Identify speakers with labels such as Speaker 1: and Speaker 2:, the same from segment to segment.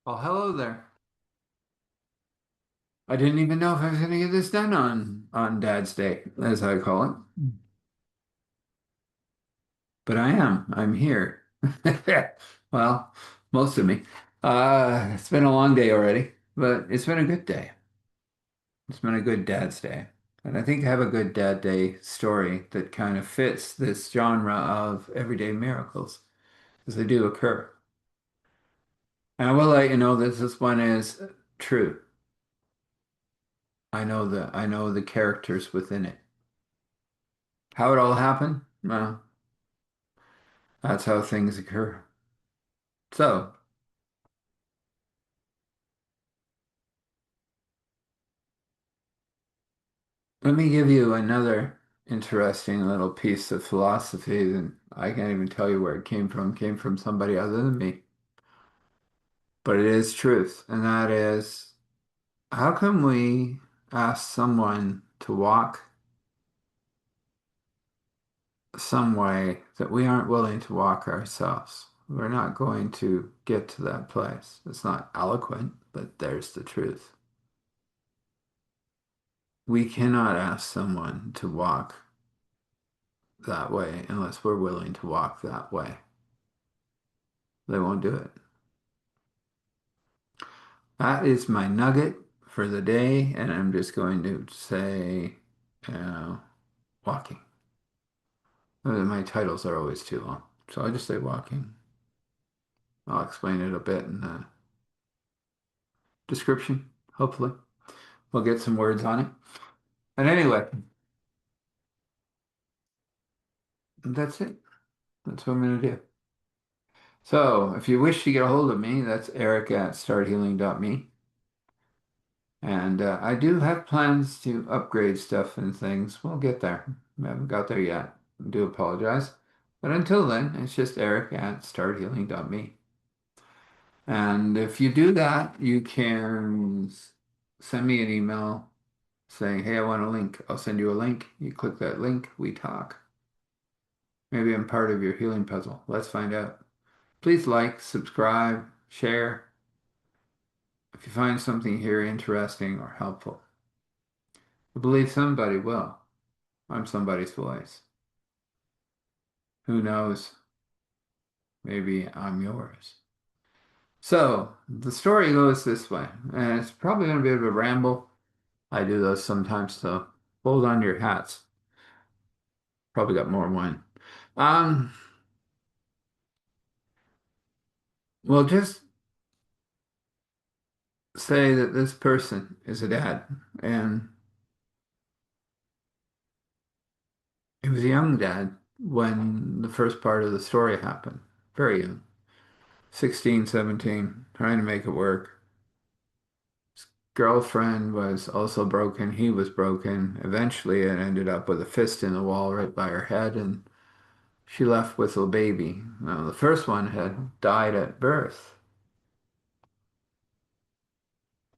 Speaker 1: Well, hello there. I didn't even know if I was going to get this done on Dad's Day, as I call it, but I am. I'm here. Well, most of me. It's been a long day already, but it's been a good day. It's been a good Dad's Day. And I think I have a good Dad Day story that kind of fits this genre of everyday miracles, because they do occur. And I will let you know that this one is true. I know the characters within it. How it all happened? Well, that's how things occur. So, let me give you another interesting little piece of philosophy that I can't even tell you where it came from. It came from somebody other than me, but it is truth. And that is, how can we ask someone to walk some way that we aren't willing to walk ourselves? We're not going to get to that place. It's not eloquent, but there's the truth. We cannot ask someone to walk that way unless we're willing to walk that way. They won't do it. That is my nugget for the day, and I'm just going to say uh, walking. My titles are always too long, so I'll just say walking. I'll explain it a bit in the description, hopefully. We'll get some words on it. And anyway, that's it. That's what I'm going to do. So if you wish to get a hold of me, that's Eric at starthealing.me. And I do have plans to upgrade stuff and things. We'll get there. We haven't got there yet. I do apologize. But until then, it's just Eric at starthealing.me. And if you do that, you can send me an email saying, hey, I want a link. I'll send you a link. You click that link, we talk. Maybe I'm part of your healing puzzle. Let's find out. Please like, subscribe, share if you find something here interesting or helpful. I believe somebody will. I'm somebody's voice. Who knows? Maybe I'm yours. So the story goes this way, and it's probably going to be a bit of a ramble. I do those sometimes, so hold on to your hats. Probably got more wine. Um, well, just say that this person is a dad, and he was a young dad when the first part of the story happened. Very young, 16, 17, trying to make it work. Girlfriend was also broken. He was broken. Eventually, it ended up with a fist in the wall right by her head, and she left with a baby. Now, the first one had died at birth,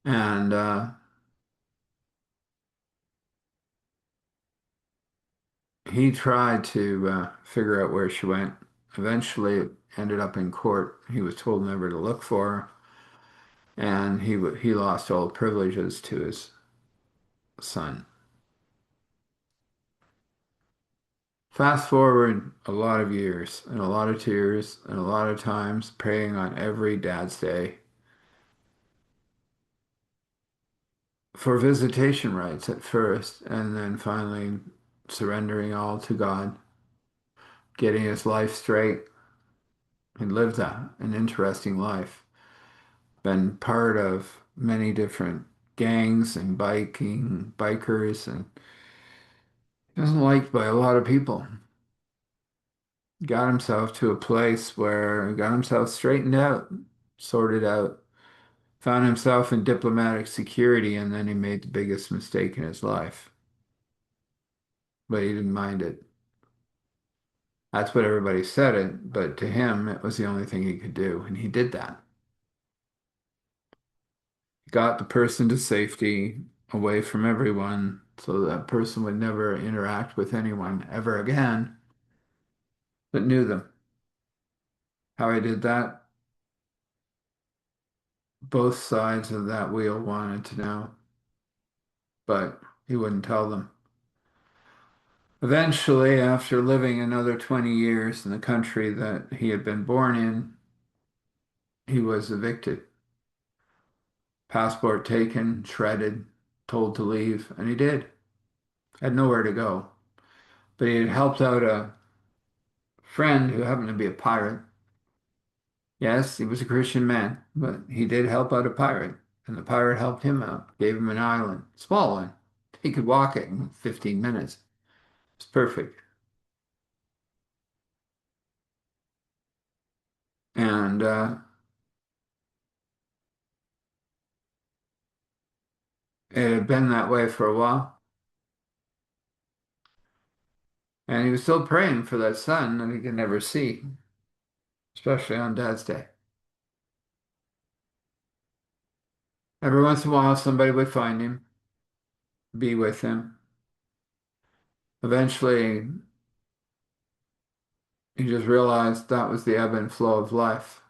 Speaker 1: and he tried to figure out where she went. Eventually, it ended up in court. He was told never to look for her, and he lost all privileges to his son. Fast forward a lot of years and a lot of tears and a lot of times praying on every Dad's Day for visitation rights at first, and then finally surrendering all to God, getting his life straight. He lived an interesting life, been part of many different gangs and bikers, and isn't liked by a lot of people. Got himself to a place where he got himself straightened out, sorted out, found himself in diplomatic security, and then he made the biggest mistake in his life. But he didn't mind it. That's what everybody said it, but to him, it was the only thing he could do, and he did that. He got the person to safety, away from everyone, so that person would never interact with anyone ever again, but knew them. How he did that? Both sides of that wheel wanted to know, but he wouldn't tell them. Eventually, after living another 20 years in the country that he had been born in, he was evicted. Passport taken, shredded, told to leave, and he did. Had nowhere to go. But he had helped out a friend who happened to be a pirate. Yes, he was a Christian man, but he did help out a pirate, and the pirate helped him out, gave him an island, small one. He could walk it in 15 minutes. It's perfect. And it had been that way for a while. And he was still praying for that son that he could never see, especially on Dad's Day. Every once in a while, somebody would find him, be with him. Eventually, he just realized that was the ebb and flow of life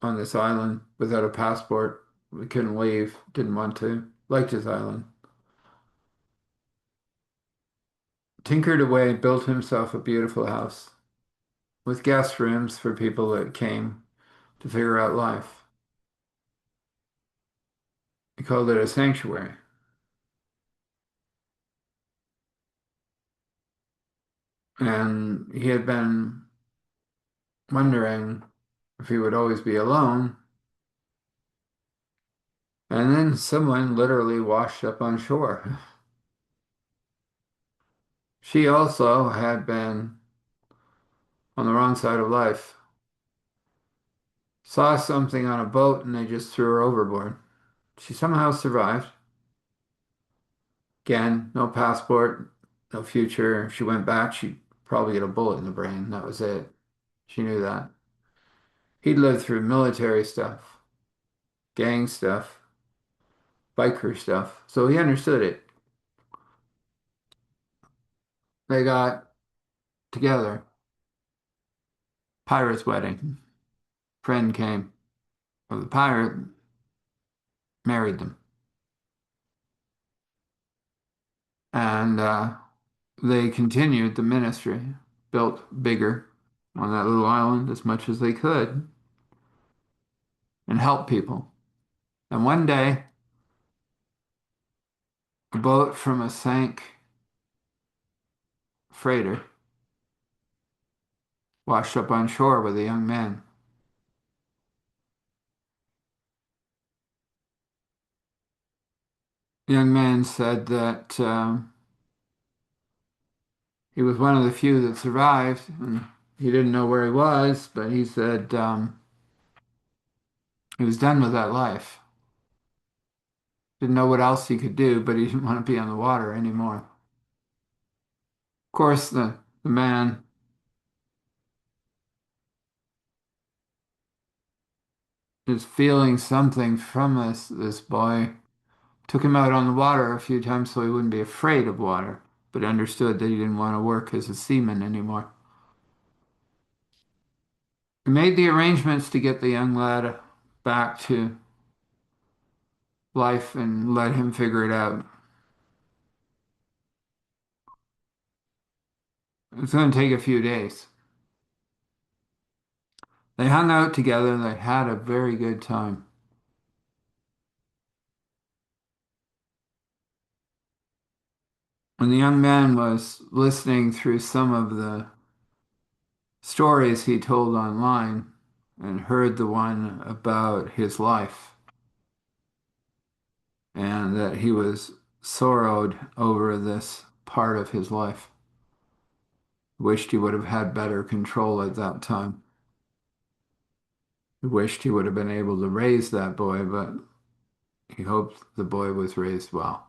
Speaker 1: on this island without a passport. We couldn't leave, didn't want to, liked his island. Tinkered away, built himself a beautiful house with guest rooms for people that came to figure out life. He called it a sanctuary. And he had been wondering if he would always be alone. And then someone literally washed up on shore. She also had been on the wrong side of life. Saw something on a boat and they just threw her overboard. She somehow survived. Again, no passport, no future. If she went back, she'd probably get a bullet in the brain. That was it. She knew that. He'd lived through military stuff, gang stuff, biker stuff, so he understood it. They got together. Pirate's wedding. Friend came. Well, the pirate married them. And they continued the ministry, built bigger on that little island as much as they could, and helped people. And one day, a boat from a sank freighter washed up on shore with a young man. The young man said that he was one of the few that survived, and he didn't know where he was, but he said he was done with that life. Didn't know what else he could do, but he didn't want to be on the water anymore. Of course, the man is feeling something from this boy. Took him out on the water a few times so he wouldn't be afraid of water, but understood that he didn't want to work as a seaman anymore. He made the arrangements to get the young lad back to life and let him figure it out. It's going to take a few days. They hung out together and they had a very good time. When the young man was listening through some of the stories he told online and heard the one about his life and that he was sorrowed over this part of his life, wished he would have had better control at that time. He wished he would have been able to raise that boy, but he hoped the boy was raised well.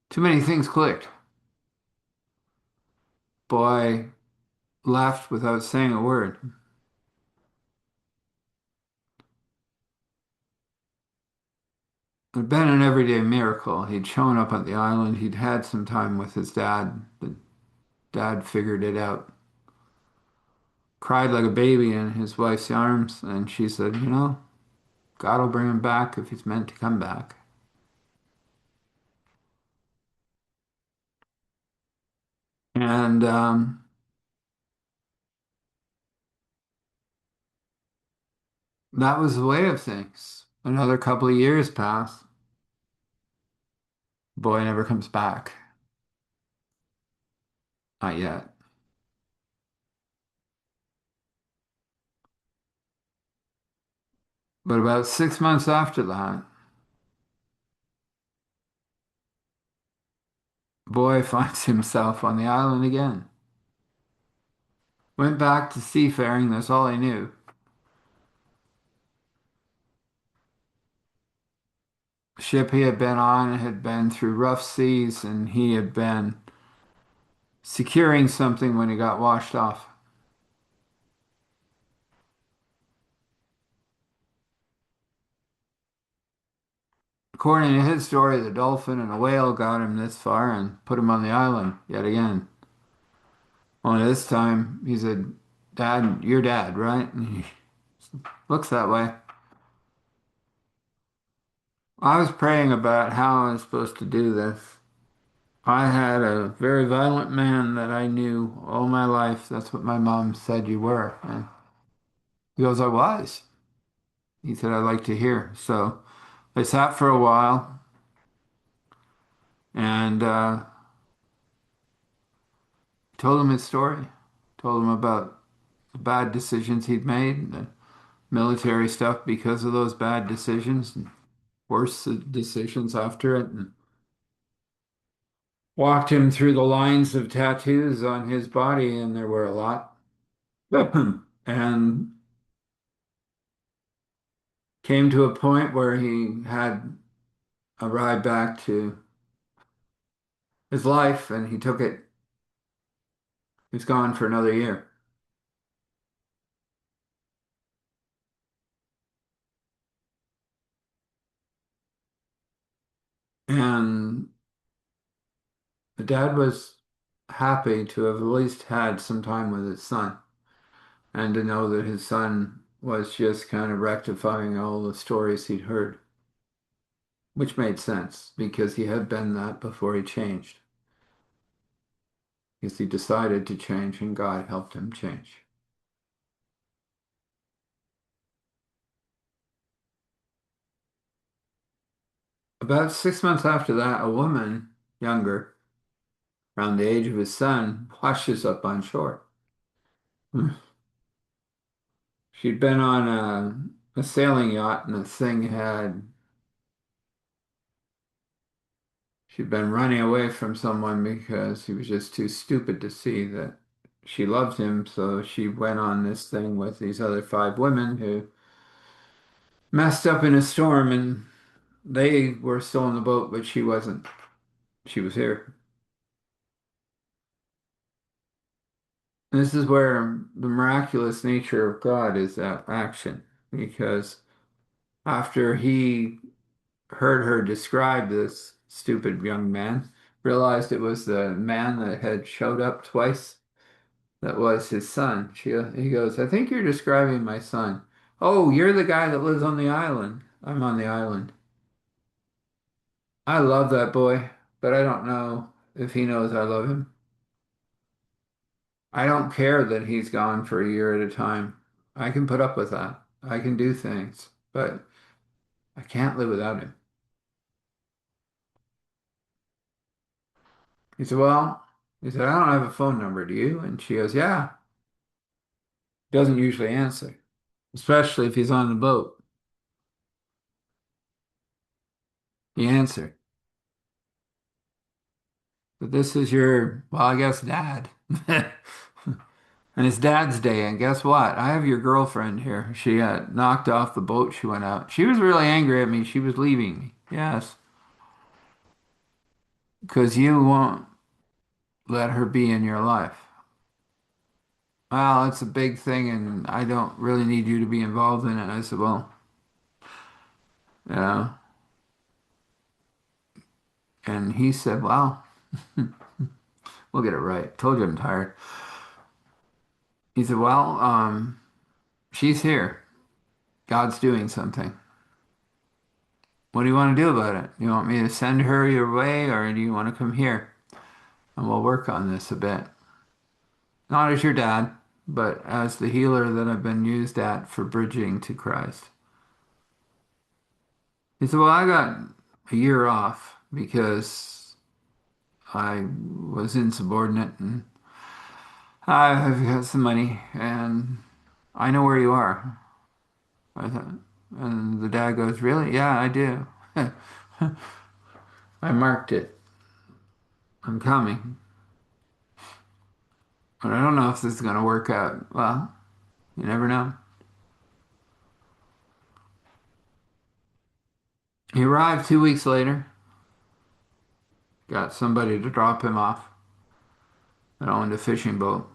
Speaker 1: Too many things clicked. Boy left without saying a word. It had been an everyday miracle. He'd shown up at the island. He'd had some time with his dad. The dad figured it out. Cried like a baby in his wife's arms, and she said, God will bring him back if he's meant to come back. And that was the way of things. Another couple of years pass. Boy never comes back. Not yet. But about 6 months after that, boy finds himself on the island again. Went back to seafaring, that's all he knew. Ship he had been on had been through rough seas and he had been securing something when he got washed off. According to his story, the dolphin and a whale got him this far and put him on the island yet again. Only this time he said, Dad, you're dad, right? And he looks that way. I was praying about how I was supposed to do this. I had a very violent man that I knew all my life. That's what my mom said you were. And he goes, I was. He said, I'd like to hear. So I sat for a while and told him his story. Told him about the bad decisions he'd made, the military stuff because of those bad decisions, and worse decisions after it, and walked him through the lines of tattoos on his body, and there were a lot. And came to a point where he had a ride back to his life, and he took it. He was gone for another year. And the dad was happy to have at least had some time with his son and to know that his son was just kind of rectifying all the stories he'd heard, which made sense because he had been that before he changed. Because he decided to change and God helped him change. About 6 months after that, a woman, younger, around the age of his son, washes up on shore. She'd been on a sailing yacht and the thing had, she'd been running away from someone because he was just too stupid to see that she loved him. So she went on this thing with these other five women who messed up in a storm and they were still in the boat, but she wasn't. She was here. This is where the miraculous nature of God is at action because after he heard her describe this stupid young man, realized it was the man that had showed up twice that was his son. He goes, I think you're describing my son. Oh, you're the guy that lives on the island. I'm on the island. I love that boy, but I don't know if he knows I love him. I don't care that he's gone for a year at a time. I can put up with that. I can do things, but I can't live without him. He said, well, he said, I don't have a phone number, do you? And she goes, yeah. Doesn't usually answer, especially if he's on the boat. He answered. But this is your, well, I guess dad. And it's dad's day. And guess what? I have your girlfriend here. She got knocked off the boat. She went out. She was really angry at me. She was leaving me. Yes, because you won't let her be in your life. Well, it's a big thing and I don't really need you to be involved in it. I said, well, you know, and he said, well, we'll get it right. Told you I'm tired. He said, well, she's here. God's doing something. What do you want to do about it? You want me to send her your way, or do you want to come here and we'll work on this a bit? Not as your dad, but as the healer that I've been used at for bridging to Christ. He said, well, I got a year off because I was insubordinate and I've got some money and I know where you are. I thought, and the dad goes, really? Yeah, I do. I marked it. I'm coming. But I don't know if this is going to work out. Well, you never know. He arrived 2 weeks later, got somebody to drop him off that owned a fishing boat.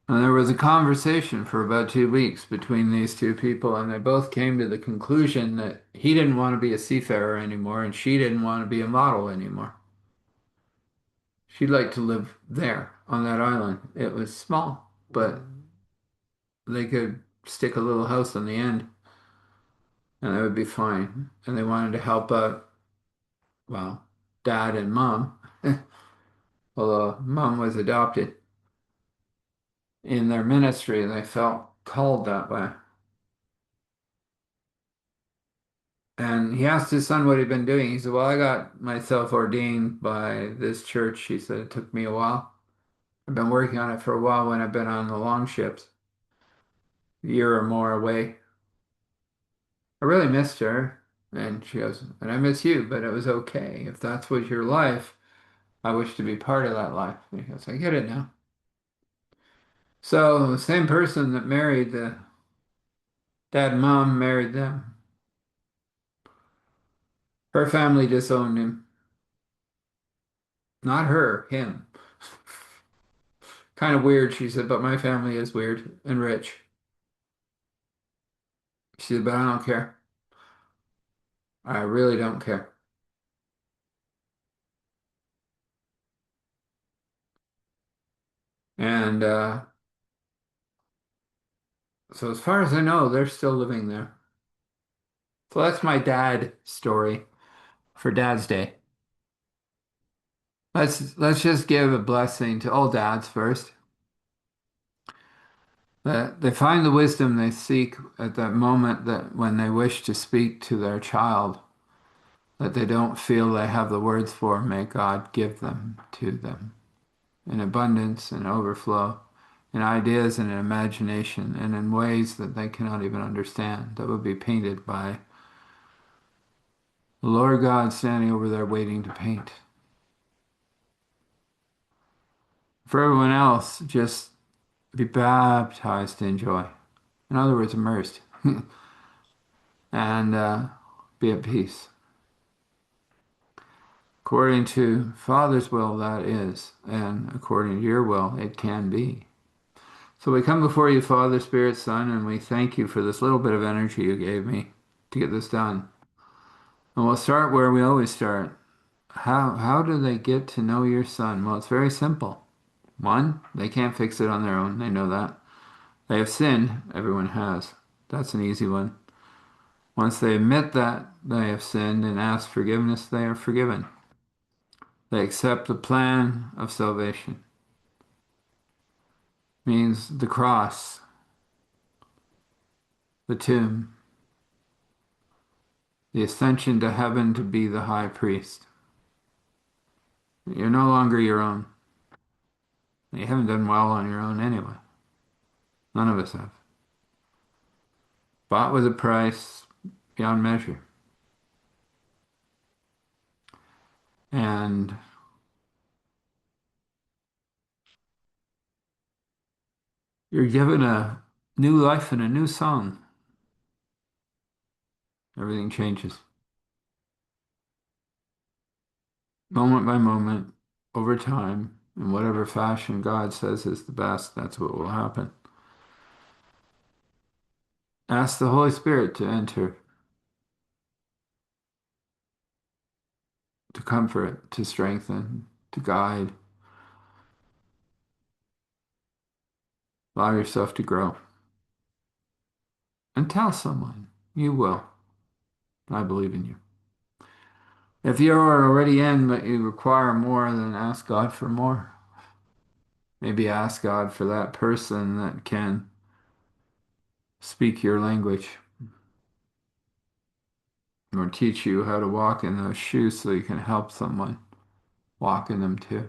Speaker 1: And there was a conversation for about 2 weeks between these two people, and they both came to the conclusion that he didn't want to be a seafarer anymore, and she didn't want to be a model anymore. She'd like to live there on that island. It was small, but they could stick a little house on the end, and that would be fine. And they wanted to help out, well, dad and mom, although mom was adopted in their ministry, and they felt called that way. And he asked his son what he'd been doing. He said, well, I got myself ordained by this church. He said, it took me a while. I've been working on it for a while when I've been on the long ships, a year or more away. I really missed her. And she goes, and I miss you, but it was okay. If that's what your life, I wish to be part of that life. And he goes, I get it now. So the same person that married the dad and mom married them. Her family disowned him. Not her, him. Kind of weird, she said, but my family is weird and rich. She said, but I don't care. I really don't care. And so as far as I know, they're still living there. So that's my dad story for Dad's Day. Let's just give a blessing to all dads first. That they find the wisdom they seek at that moment that when they wish to speak to their child, that they don't feel they have the words for, may God give them to them in abundance and overflow, in ideas and in imagination, and in ways that they cannot even understand, that would be painted by the Lord God standing over there waiting to paint. For everyone else, just be baptized in joy. In other words, immersed. And be at peace. According to Father's will, that is, and according to your will, it can be. So we come before you, Father, Spirit, Son, and we thank you for this little bit of energy you gave me to get this done. And we'll start where we always start. How do they get to know your Son? Well, it's very simple. One, they can't fix it on their own. They know that. They have sinned. Everyone has. That's an easy one. Once they admit that they have sinned and ask forgiveness, they are forgiven. They accept the plan of salvation. Means the cross, the tomb, the ascension to heaven to be the high priest. You're no longer your own. You haven't done well on your own anyway. None of us have. Bought with a price beyond measure. And you're given a new life and a new song. Everything changes. Moment by moment, over time, in whatever fashion God says is the best, that's what will happen. Ask the Holy Spirit to enter, to comfort, to strengthen, to guide. Allow yourself to grow. and tell someone. You will. I believe in you. If you're already in, but you require more, then ask God for more. Maybe ask God for that person that can speak your language or teach you how to walk in those shoes so you can help someone walk in them too.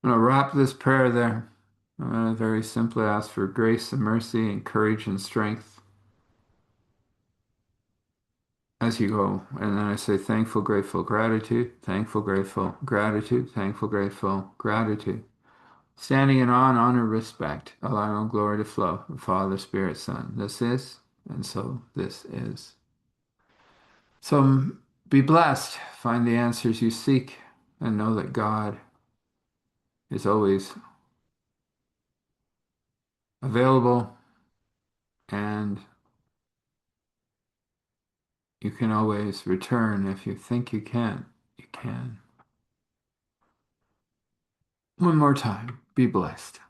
Speaker 1: I'm going to wrap this prayer there. I'm going to very simply ask for grace and mercy and courage and strength as you go. And then I say thankful, grateful, gratitude, thankful, grateful, gratitude, thankful, grateful, gratitude. Standing in awe and honor, respect, allowing all glory to flow. Father, Spirit, Son. This is, and so this is. So be blessed. Find the answers you seek and know that God is always available and you can always return if you think you can. You can. One more time. Be blessed.